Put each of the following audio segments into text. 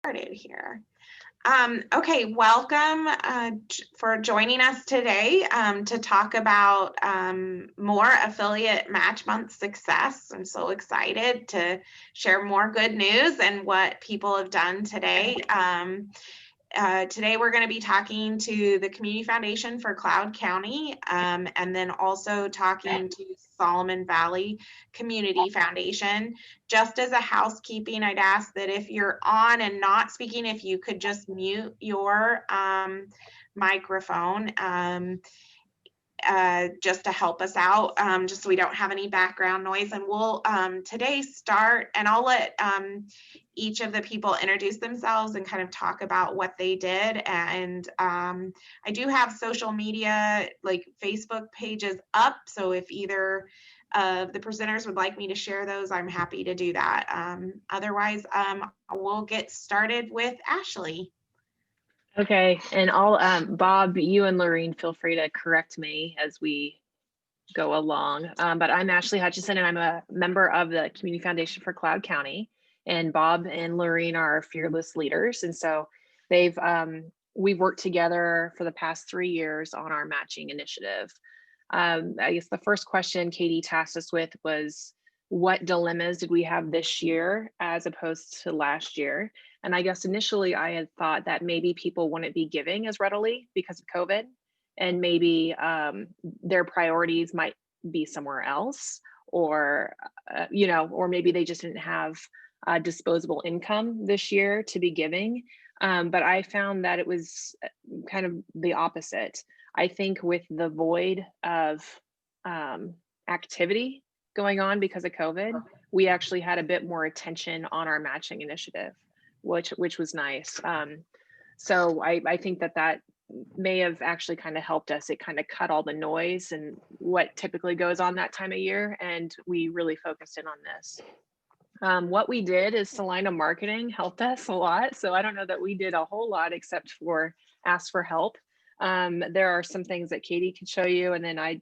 Started here. Okay, welcome for joining us today to talk about more affiliate match month success. I'm so excited to share more good news and what people have done today. Today we're going to be talking to the Community Foundation for Cloud County and then also talking to Solomon Valley Community Foundation. Just as a housekeeping, I'd ask that if you're on and not speaking, if you could just mute your microphone. Just to help us out, just so we don't have any background noise. And we'll today start, and I'll let each of the people introduce themselves and kind of talk about what they did. And I do have social media, like Facebook pages up. So if either of the presenters would like me to share those, I'm happy to do that. Otherwise, we'll get started with Ashley. Okay, and I'll, Bob, you and Lorene, feel free to correct me as we go along. But I'm Ashley Hutchison, and I'm a member of the Community Foundation for Cloud County. And Bob and Lorene are fearless leaders, and so we've worked together for the past 3 years on our matching initiative. I guess the first question Katie tasked us with was, what dilemmas did we have this year as opposed to last year? And I guess initially I had thought that maybe people wouldn't be giving as readily because of COVID, and maybe their priorities might be somewhere else, or or maybe they just didn't have disposable income this year to be giving. But I found that it was kind of the opposite. I think with the void of activity going on because of COVID, we actually had a bit more attention on our matching initiative, which was nice. So I think that may have actually kind of helped us. It kind of cut all the noise and what typically goes on that time of year, and we really focused in on this. What we did is Salina Marketing helped us a lot. So I don't know that we did a whole lot except for ask for help. There are some things that Katie could show you, and then I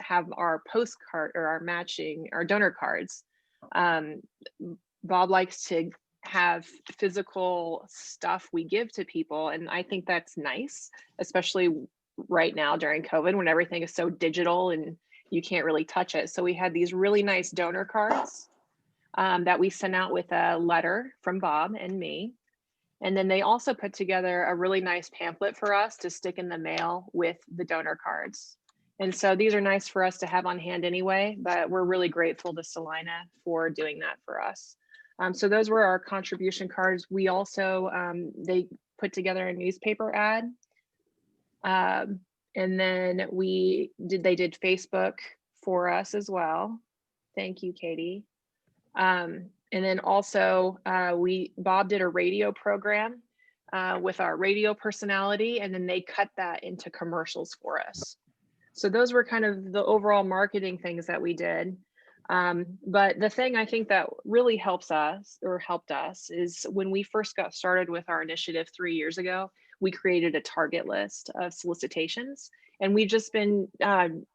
have our postcard or our donor cards. Bob likes to have physical stuff we give to people, and I think that's nice, especially right now during COVID when everything is so digital and you can't really touch it. So we had these really nice donor cards that we sent out with a letter from Bob and me. And then they also put together a really nice pamphlet for us to stick in the mail with the donor cards. And so these are nice for us to have on hand anyway, but we're really grateful to Salina for doing that for us. So those were our contribution cards. We also, they put together a newspaper ad. And then they did Facebook for us as well. Thank you, Katie. And then also Bob did a radio program with our radio personality, and then they cut that into commercials for us. So those were kind of the overall marketing things that we did. But the thing I think that really helped us is when we first got started with our initiative 3 years ago, we created a target list of solicitations. And we've just been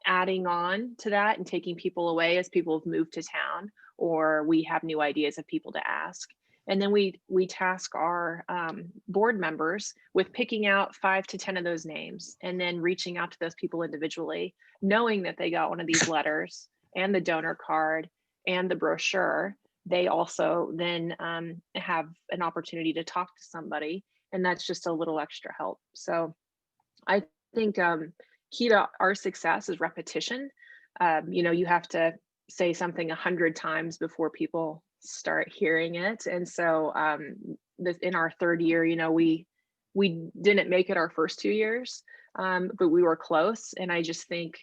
adding on to that and taking people away as people have moved to town, or we have new ideas of people to ask. And then we task our board members with picking out 5 to 10 of those names and then reaching out to those people individually, knowing that they got one of these letters and the donor card and the brochure. They also then have an opportunity to talk to somebody, and that's just a little extra help. So I think key to our success is repetition. You have to say something 100 times before people start hearing it. And so in our 3rd year, we didn't make it our first 2 years, but we were close. And I just think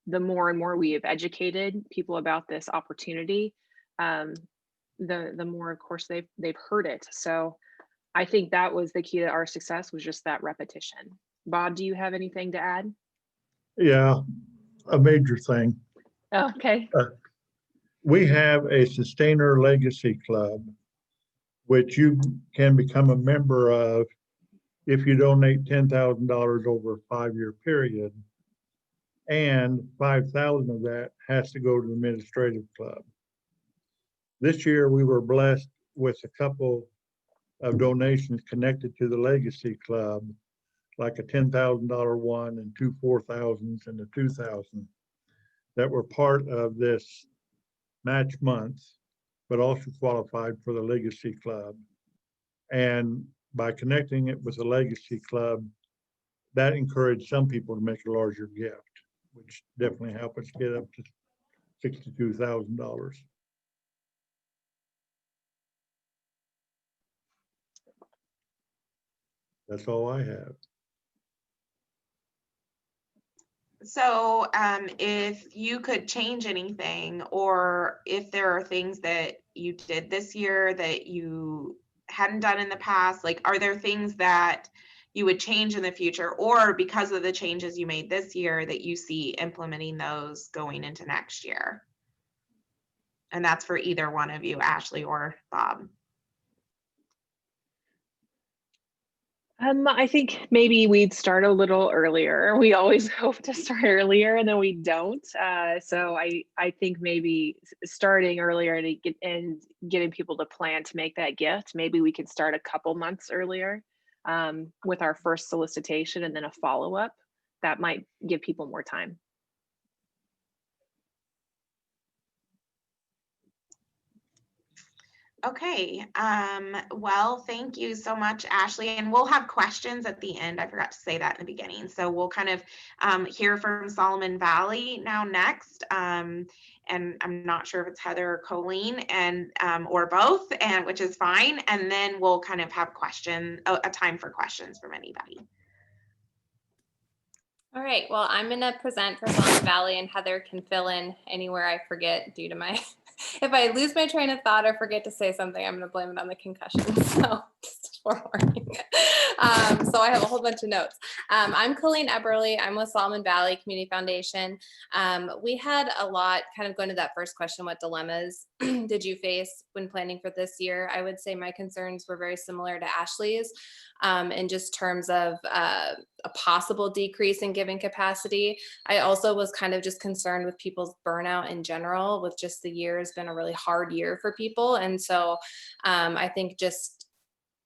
the more and more we have educated people about this opportunity, the more, of course, they've heard it. So I think that was the key to our success, was just that repetition. Bob, do you have anything to add? Yeah, a major thing. Oh, okay. We have a Sustainer Legacy Club, which you can become a member of if you donate $10,000 over a 5-year period. And 5,000 of that has to go to the administrative club. This year, we were blessed with a couple of donations connected to the Legacy Club, like a $10,000 one and two 4,000s and a 2,000 that were part of this match month, but also qualified for the Legacy Club. And by connecting it with the Legacy Club, that encouraged some people to make a larger gift, which definitely helped us get up to $62,000. That's all I have. So if you could change anything, or if there are things that you did this year that you hadn't done in the past, like, are there things that you would change in the future, or because of the changes you made this year that you see implementing those going into next year? And that's for either one of you, Ashley or Bob. I think maybe we'd start a little earlier. We always hope to start earlier and then we don't. So I think maybe starting earlier and getting people to plan to make that gift. Maybe we could start a couple months earlier with our first solicitation and then a follow-up. That might give people more time. Okay, well, thank you so much, Ashley. And we'll have questions at the end. I forgot to say that in the beginning. So we'll kind of hear from Solomon Valley now next. And I'm not sure if it's Heather or Colleen, and or both, and which is fine. And then we'll kind of have a time for questions from anybody. All right, well, I'm going to present for Solomon Valley, and Heather can fill in anywhere I forget due to my, if I lose my train of thought or forget to say something, I'm going to blame it on the concussion. So just forewarning. So I have a whole bunch of notes. I'm Colleen Eberly. I'm with Solomon Valley Community Foundation. We had a lot, kind of going to that first question, what dilemmas did you face when planning for this year? I would say my concerns were very similar to Ashley's. In just terms of a possible decrease in giving capacity. I also was kind of just concerned with people's burnout in general, with just the year has been a really hard year for people. And so I think just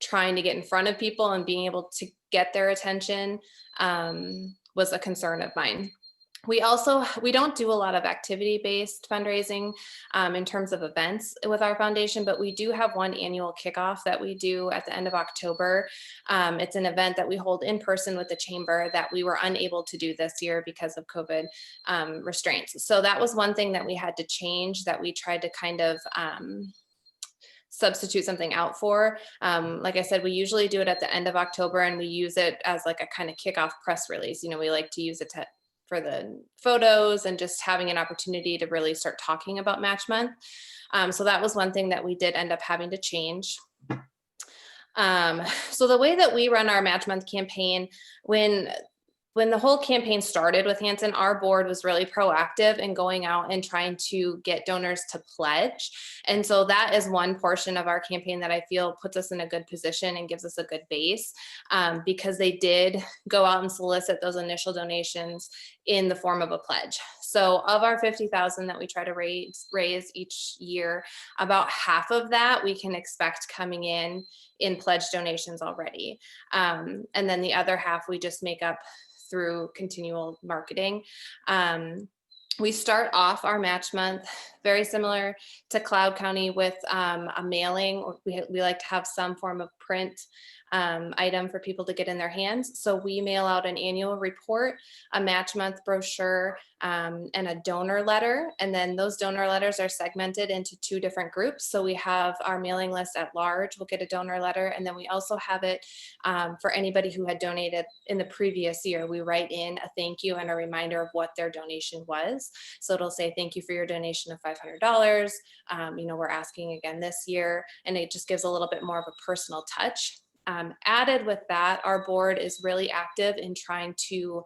trying to get in front of people and being able to get their attention was a concern of mine. We don't do a lot of activity-based fundraising in terms of events with our foundation, but we do have one annual kickoff that we do at the end of October. It's an event that we hold in person with the chamber that we were unable to do this year because of COVID restraints. So that was one thing that we had to change, that we tried to kind of substitute something out for. Like I said, we usually do it at the end of October, and we use it as like a kind of kickoff press release. You know, we like to use it for the photos and just having an opportunity to really start talking about Match Month. So that was one thing that we did end up having to change. So the way that we run our Match Month campaign, when the whole campaign started with Hanson, our board was really proactive in going out and trying to get donors to pledge. And so that is one portion of our campaign that I feel puts us in a good position and gives us a good base, because they did go out and solicit those initial donations in the form of a pledge. So of our 50,000 that we try to raise each year, about half of that we can expect coming in pledge donations already. And then the other half we just make up through continual marketing. We start off our Match Month very similar to Cloud County with a mailing. We like to have some form of print item for people to get in their hands. So we mail out an annual report, a Match Month brochure, and a donor letter. And then those donor letters are segmented into two different groups. So we have our mailing list at large, we'll get a donor letter. And then we also have it for anybody who had donated in the previous year. We write in a thank you and a reminder of what their donation was. So it'll say, thank you for your donation of $500. You know, we're asking again this year, and it just gives a little bit more of a personal touch. Added with that, our board is really active in trying to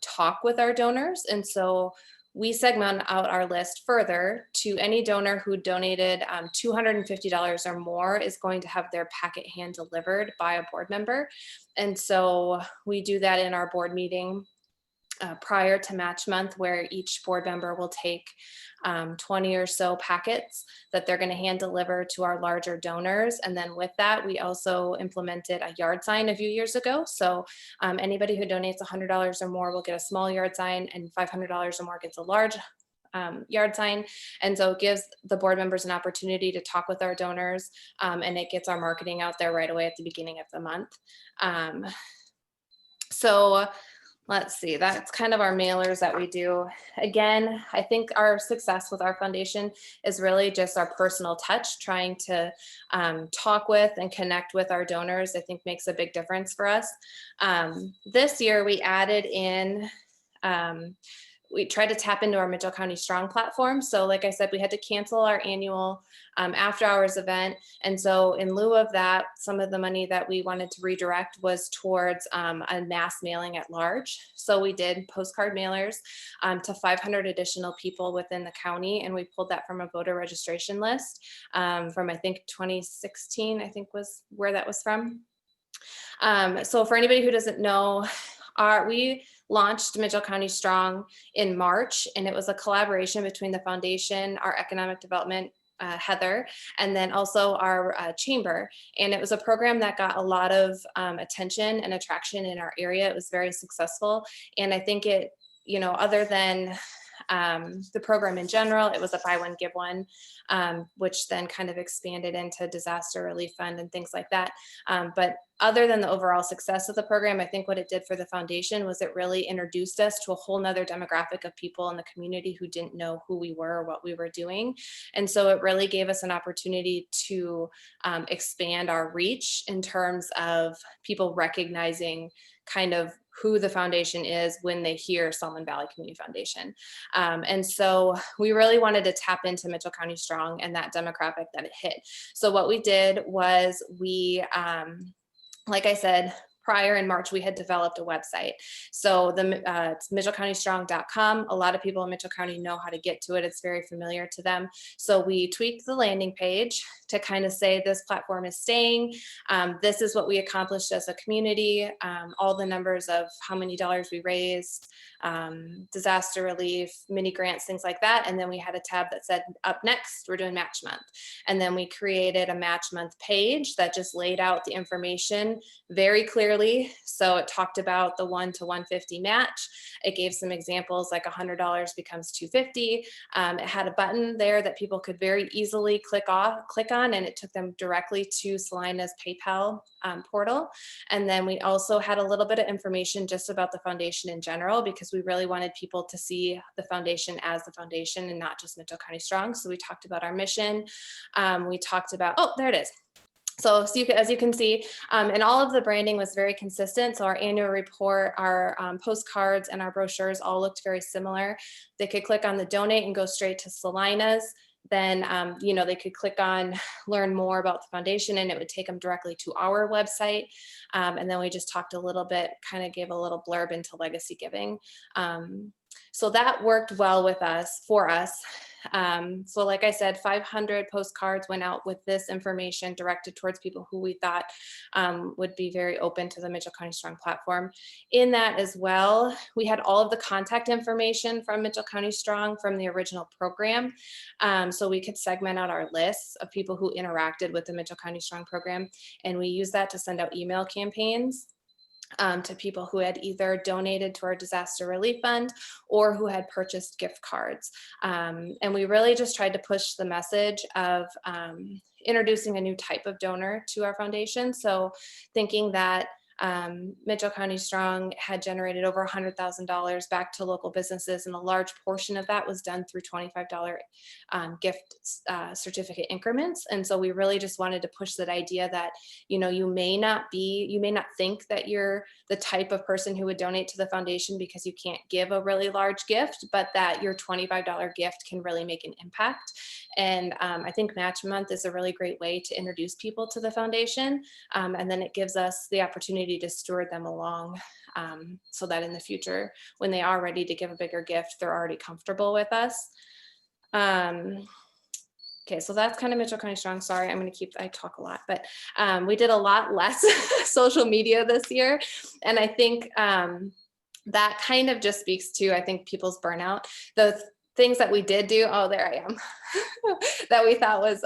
talk with our donors. And so we segment out our list further to any donor who donated $250 or more is going to have their packet hand delivered by a board member. And so we do that in our board meeting. prior to match month, where each board member will take 20 or so packets that they're going to hand deliver to our larger donors. And then with that, we also implemented a yard sign a few years ago. So anybody who donates $100 or more will get a small yard sign, and $500 or more gets a large yard sign. And so it gives the board members an opportunity to talk with our donors, and it gets our marketing out there right away at the beginning of the month. So let's see, that's kind of our mailers that we do. Again, I think our success with our foundation is really just our personal touch, trying to talk with and connect with our donors, I think makes a big difference for us. This year we added in, we tried to tap into our Mitchell County Strong platform. So like I said, we had to cancel our annual after hours event. And so in lieu of that, some of the money that we wanted to redirect was towards a mass mailing at large. So we did postcard mailers to 500 additional people within the county. And we pulled that from a voter registration list from, I think, 2016, I think was where that was from. So for anybody who doesn't know, we launched Mitchell County Strong in March, and it was a collaboration between the foundation, our economic development, Heather, and then also our chamber. And it was a program that got a lot of attention and attraction in our area. It was very successful. And I think it, you know, other than the program in general, it was a buy one, give one, which then kind of expanded into disaster relief fund and things like that. But other than the overall success of the program, I think what it did for the foundation was it really introduced us to a whole nother demographic of people in the community who didn't know who we were or what we were doing. And so it really gave us an opportunity to expand our reach in terms of people recognizing kind of who the foundation is when they hear Solomon Valley Community Foundation. And so we really wanted to tap into Mitchell County Strong and that demographic that it hit. So what we did was we, like I said, prior in March, we had developed a website. So it's mitchellcountystrong.com. A lot of people in Mitchell County know how to get to it. It's very familiar to them. So we tweaked the landing page to kind of say this platform is staying. This is what we accomplished as a community, all the numbers of how many dollars we raised, disaster relief, mini grants, things like that. And then we had a tab that said, up next, we're doing match month. And then we created a match month page that just laid out the information very clearly. So it talked about the 1 to 150 match. It gave some examples like $100 becomes $250. It had a button there that people could very easily click on, and it took them directly to Celina's PayPal portal. And then we also had a little bit of information just about the foundation in general, because we really wanted people to see the foundation as the foundation and not just Mitchell County Strong. So we talked about our mission. We talked about, oh, there it is. So as you can see, and all of the branding was very consistent. So our annual report, our postcards, and our brochures all looked very similar. They could click on the donate and go straight to Celina's. Then, you know, they could click on learn more about the foundation, and it would take them directly to our website. And then we just talked a little bit, kind of gave a little blurb into legacy giving. So that worked well with us, for us. So like I said, 500 postcards went out with this information directed towards people who we thought would be very open to the Mitchell County Strong platform. In that as well, we had all of the contact information from Mitchell County Strong from the original program. So we could segment out our lists of people who interacted with the Mitchell County Strong program. And we use that to send out email campaigns to people who had either donated to our disaster relief fund or who had purchased gift cards. And we really just tried to push the message of introducing a new type of donor to our foundation. So thinking that Mitchell County Strong had generated over $100,000 back to local businesses, and a large portion of that was done through $25 gift certificate increments. And so we really just wanted to push that idea that, you know, you may not think that you're the type of person who would donate to the foundation because you can't give a really large gift, but that your $25 gift can really make an impact. And I think Match Month is a really great way to introduce people to the foundation. And then it gives us the opportunity to steward them along so that in the future, when they are ready to give a bigger gift, they're already comfortable with us. Okay, so that's kind of Mitchell County Strong. Sorry, I talk a lot, but we did a lot less social media this year. And I think that kind of just speaks to, I think, people's burnout. The things that we did do, oh, there I am, that we thought was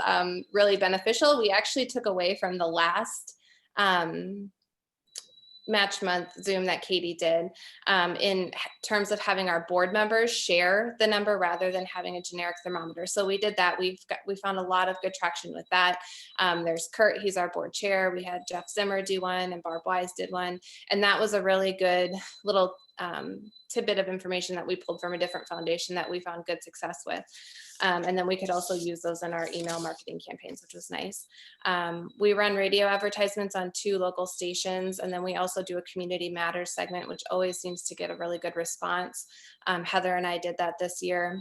really beneficial, we actually took away from the last match month Zoom that Katie did, in terms of having our board members share the number rather than having a generic thermometer. So we did that. We found a lot of good traction with that. There's Kurt, he's our board chair. We had Jeff Zimmer do one and Barb Wise did one. And that was a really good little tidbit of information that we pulled from a different foundation that we found good success with. And then we could also use those in our email marketing campaigns, which was nice. We run radio advertisements on 2 local stations, and then we also do a Community Matters segment, which always seems to get a really good response. Heather and I did that this year.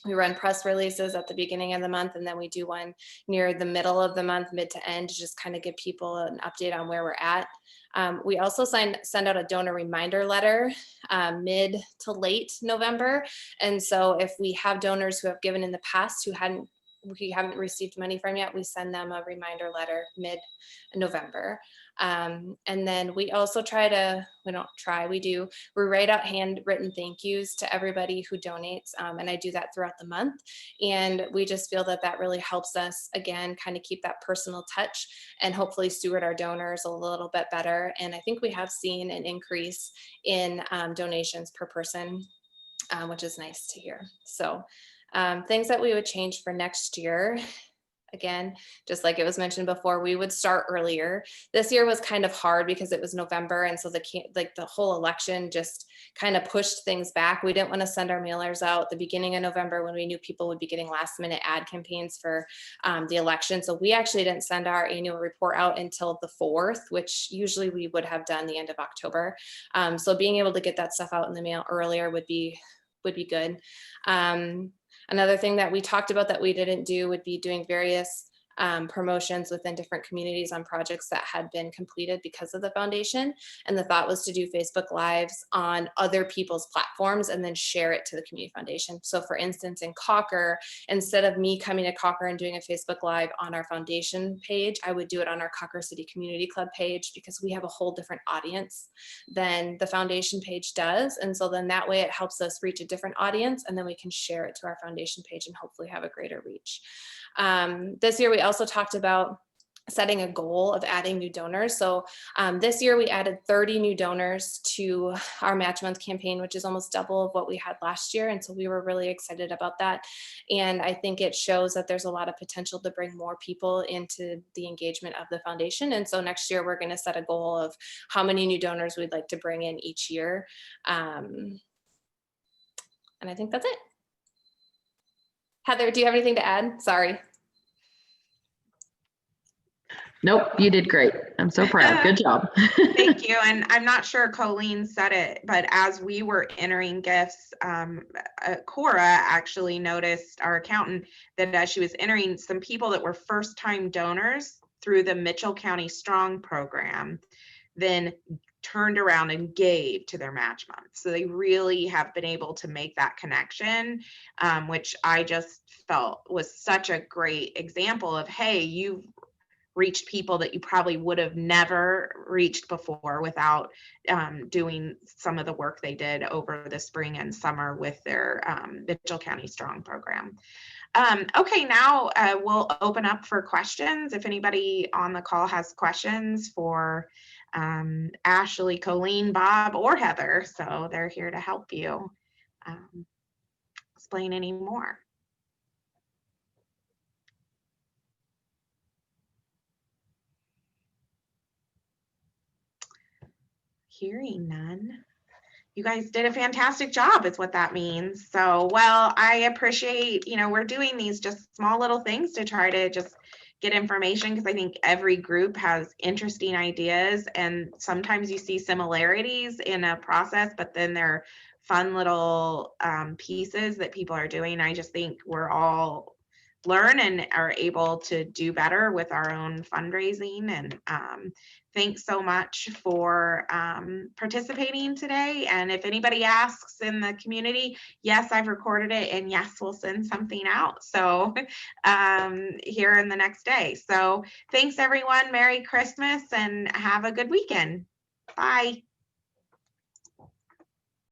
We run press releases at the beginning of the month, and then we do one near the middle of the month, mid to end, to just kind of give people an update on where we're at. We also send out a donor reminder letter mid to late November. And so if we have donors who have given in the past we haven't received money from yet, we send them a reminder letter mid-November. And then we also we write out handwritten thank yous to everybody who donates. And I do that throughout the month. And we just feel that that really helps us, again, kind of keep that personal touch and hopefully steward our donors a little bit better. And I think we have seen an increase in donations per person, which is nice to hear. So things that we would change for next year. Again, just like it was mentioned before, we would start earlier. This year was kind of hard because it was November. And so the whole election just kind of pushed things back. We didn't want to send our mailers out at the beginning of November when we knew people would be getting last minute ad campaigns for the election. So we actually didn't send our annual report out until the 4th, which usually we would have done the end of October. So being able to get that stuff out in the mail earlier would be good. Another thing that we talked about that we didn't do would be doing various promotions within different communities on projects that had been completed because of the foundation. And the thought was to do Facebook Lives on other people's platforms and then share it to the community foundation. So for instance, in Cocker, instead of me coming to Cocker and doing a Facebook Live on our foundation page, I would do it on our Cocker City Community Club page because we have a whole different audience than the foundation page does. And so then that way it helps us reach a different audience, and then we can share it to our foundation page and hopefully have a greater reach. This year, we also talked about setting a goal of adding new donors. So this year we added 30 new donors to our Match Month campaign, which is almost double of what we had last year. And so we were really excited about that. And I think it shows that there's a lot of potential to bring more people into the engagement of the foundation. And so next year we're going to set a goal of how many new donors we'd like to bring in each year. And I think that's it. Heather, do you have anything to add? Sorry. Nope, you did great. I'm so proud. Good job. Thank you. And I'm not sure Colleen said it, but as we were entering gifts, Cora actually noticed, our accountant, that as she was entering, some people that were first-time donors through the Mitchell County Strong program then turned around and gave to their match month. So they really have been able to make that connection, which I just felt was such a great example of, hey, you've reached people that you probably would have never reached before without doing some of the work they did over the spring and summer with their Mitchell County Strong program. Okay, now we'll open up for questions. If anybody on the call has questions for Ashley, Colleen, Bob, or Heather, so they're here to help you explain any more. Hearing none. You guys did a fantastic job is what that means. So, well, I appreciate, we're doing these just small little things to try to just get information, because I think every group has interesting ideas, and sometimes you see similarities in a process, but then there are fun little pieces that people are doing. I just think we're all learn and are able to do better with our own fundraising. And thanks so much for participating today. And if anybody asks in the community, yes, I've recorded it, and yes, we'll send something out. So here in the next day. So thanks everyone. Merry Christmas and have a good weekend. Bye.